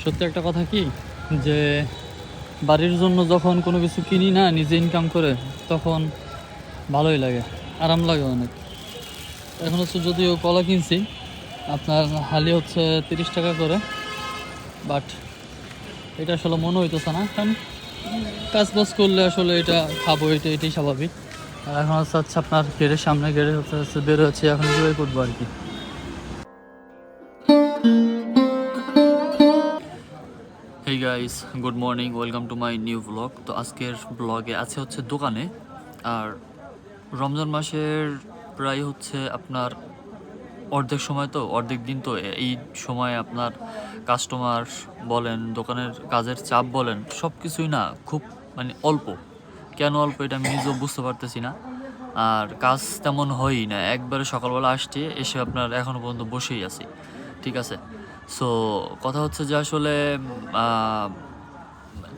সত্যি একটা কথা কি যে বাড়ির জন্য যখন কোনো কিছু কিনি না নিজে ইনকাম করে, তখন ভালোই লাগে, আরাম লাগে অনেক। এখন হচ্ছে যদিও কলা কিনছি, আপনার হালি হচ্ছে 30 টাকা করে, বাট এটা আসলে মনে হইতেছে না, কারণ কাজ বাজ করলে আসলে এটা খাবো, এটাই স্বাভাবিক। আর এখন হচ্ছে আপনার গেটের সামনে গেড়ে হচ্ছে বের হচ্ছে, এখন জয় করবো আর কি। Hey guys, good morning, welcome to my new blog. তো আজকের ব্লগে আছে হচ্ছে দোকানে। আর রমজান মাসের প্রায় হচ্ছে আপনার অর্ধেক সময়, তো অর্ধেক দিন, তো এই সময় আপনার কাস্টমার বলেন, দোকানের কাজের চাপ বলেন, সব কিছুই না খুব অল্প। কেন অল্প এটা আমি নিজেও বুঝতে পারতেছি না। আর কাজ তেমন হয়ই না, একবারে সকালবেলা আসছে, এসে আপনার এখনও পর্যন্ত বসেই আছি, ঠিক আছে। সো কথা হচ্ছে যে আসলে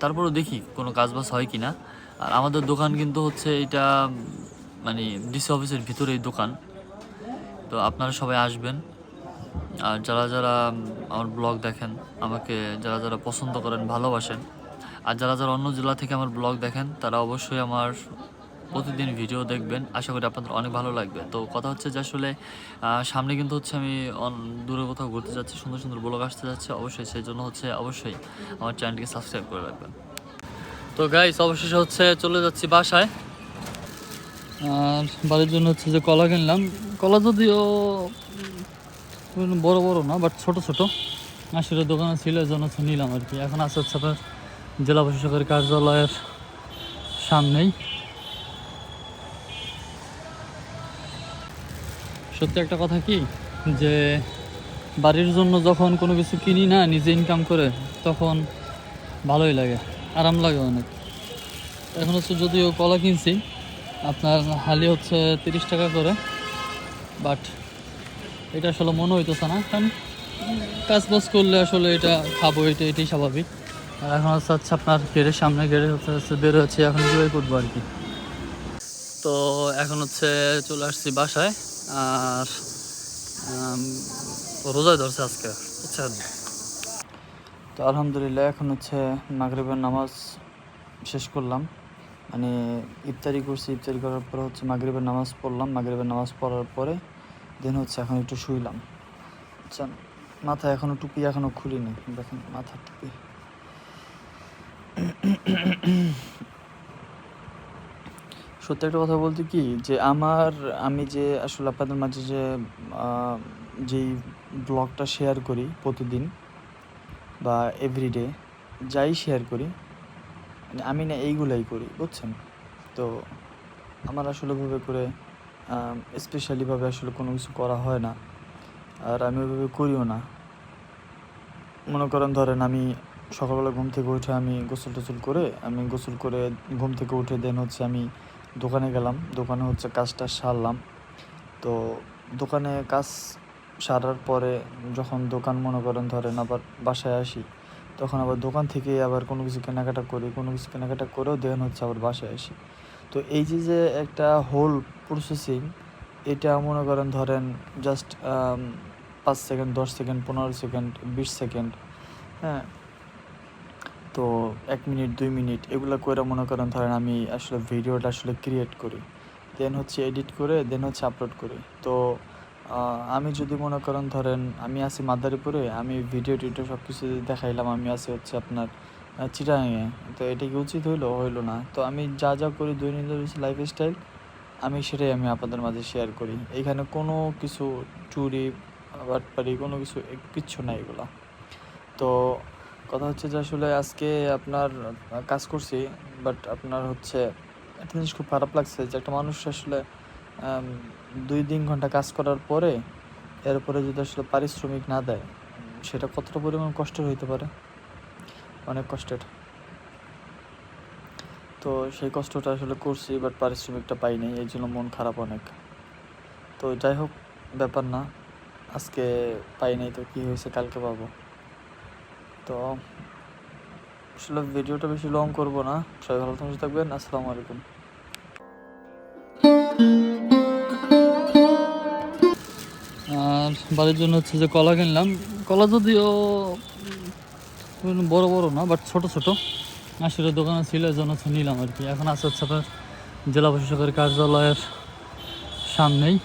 তারপরেও দেখি কোনো কাজ বাজ হয় কি না। আর আমাদের দোকান কিন্তু হচ্ছে এটা ডিসি অফিসের ভিতরেই দোকান। তো আপনারা সবাই আসবেন। আর যারা যারা আমার ব্লগ দেখেন, আমাকে যারা যারা পছন্দ করেন, ভালোবাসেন, আর যারা যারা অন্য জেলা থেকে আমার ব্লগ দেখেন, তারা অবশ্যই আমার প্রতিদিন ভিডিও দেখবেন। আশা করি আপনাদের অনেক ভালো লাগবে। তো কথা হচ্ছে যে আসলে সামনে কিন্তু হচ্ছে আমি দূরে কোথাও ঘুরতে যাচ্ছি, সুন্দর সুন্দর ব্লগ আসতে যাচ্ছে, অবশ্যই সেই জন্য হচ্ছে অবশ্যই আমার চ্যানেলটিকে সাবস্ক্রাইব করে রাখবেন। তো গাইস, অবশেষে হচ্ছে চলে যাচ্ছি বাসায়। আর বাড়ির জন্য হচ্ছে যে কলা কিনলাম। কলা যদিও বড় বড় না, বাট ছোট ছোট আসলে দোকানে ছিল, এই জন্য হচ্ছে নিলাম আর কি। এখন আছে হচ্ছে আপনার জেলা প্রশাসকের কার্যালয়ের সামনেই। সত্যি একটা কথা কি যে বাড়ির জন্য যখন কোনো কিছু কিনি না নিজে ইনকাম করে, তখন ভালোই লাগে, আরাম লাগে অনেক। এখন হচ্ছে যদিও কলা কিনছি, আপনার হালি হচ্ছে 30 টাকা করে, বাট এটা আসলে মনে হইতেছে না, কারণ কাজ বাজ করলে আসলে এটা খাবো, এটাই স্বাভাবিক। আর এখন হচ্ছে আপনার গেটের সামনে গেড়ে হচ্ছে বের হচ্ছে, এখন জয় করবো আর কি। তো এখন হচ্ছে চলে আসছি বাসায়। আর রোজায় ধরছে আজকে, বুঝছেন। তো আলহামদুলিল্লাহ, এখন হচ্ছে মাগরিবের নামাজ শেষ করলাম, ইফতারি করছি। ইফতারি করার পরে হচ্ছে মাগরিবের নামাজ পড়লাম। মাগরিবের নামাজ পড়ার পরে দেন হচ্ছে এখন একটু শুইলাম, বুঝছেন। মাথায় এখনও টুপি এখনও খুলিনি, দেখেন মাথার টুপি। সত্যি একটা কথা বলতে কি যে আমি যে আসলে আপনাদের মাঝে যে যেই ব্লগটা শেয়ার করি প্রতিদিন বা এভরিডে, যাই শেয়ার করি, আমি না এইগুলাই করি, বুঝছেন। তো আমার আসলে ভাবে করে স্পেশালিভাবে আসলে কোনো কিছু করা হয় না, আর আমি ওইভাবে করিও না। মনে করেন ধরেন আমি সকালবেলা ঘুম থেকে উঠে আমি গোসল করে ঘুম থেকে উঠে দেন হচ্ছে আমি দোকানে গেলাম। দোকানে হচ্ছে কাজটা সারলাম। তো দোকানে কাজ সারার পরে যখন দোকান মনে করেন ধরেন আবার বাসায় আসি, তখন আবার দোকান থেকে আবার কোনো কিছু কেনাকাটা করেও দেন হচ্ছে আবার বাসায় আসি। তো এই যে একটা হোল প্রসেসিং, এটা মনে করেন ধরেন just 5 second, 10 second, 15 second, 20 second, হ্যাঁ। তো 1 মিনিট, 2 মিনিট এগুলো করে মনে করেন ধরেন আমি আসলে ভিডিওটা আসলে ক্রিয়েট করি, দেন হচ্ছে এডিট করে দেন হচ্ছে আপলোড করি। তো আমি যদি মনে করেন ধরেন আমি আছি মাদারীপুরে, আমি ভিডিও টিডিও সব কিছু দেখাইলাম, আমি আছি হচ্ছে আপনার চিটাগাঙে, তো এটা কি উচিত হইলো না? তো আমি যা যা করি দৈনন্দিন লাইফস্টাইল, সেটাই আমি আপনাদের মাঝে শেয়ার করি। এখানে কোনো কিছু চুরি বাটপারি কোনো কিচ্ছু নাই এগুলা। তো কথা হচ্ছে যে আসলে আজকে আপনার কাজ করছি, বাট আপনার হচ্ছে একটা জিনিস খুব খারাপ লাগছে যে একটা মানুষ আসলে 2-3 ঘন্টা কাজ করার পরে এরপরে যদি আসলে পারিশ্রমিক না দেয়, সেটা কতটা পরিমাণ কষ্টের হইতে পারে, অনেক কষ্টের। তো সেই কষ্টটা আসলে করছি, বাট পারিশ্রমিকটা পাই নাই, এই জন্য মন খারাপ অনেক। তো যাই হোক, ব্যাপার না, আজকে পাই নাই তো কী হয়েছে, কালকে পাবো। তো আসলে ভিডিওটা বেশি লং করবো না। সবাই ভালো থাকবেন। আসসালামু আলাইকুম। আর বাড়ির জন্য হচ্ছে যে কলা কিনলাম। কলা যদিও বড় বড় না, বাট ছোট ছোট আসলে দোকানে ছিল, এই জন্য হচ্ছে নিলাম আর কি। এখন আছে হচ্ছে আপনার জেলা প্রশাসকের কার্যালয়ের সামনেই।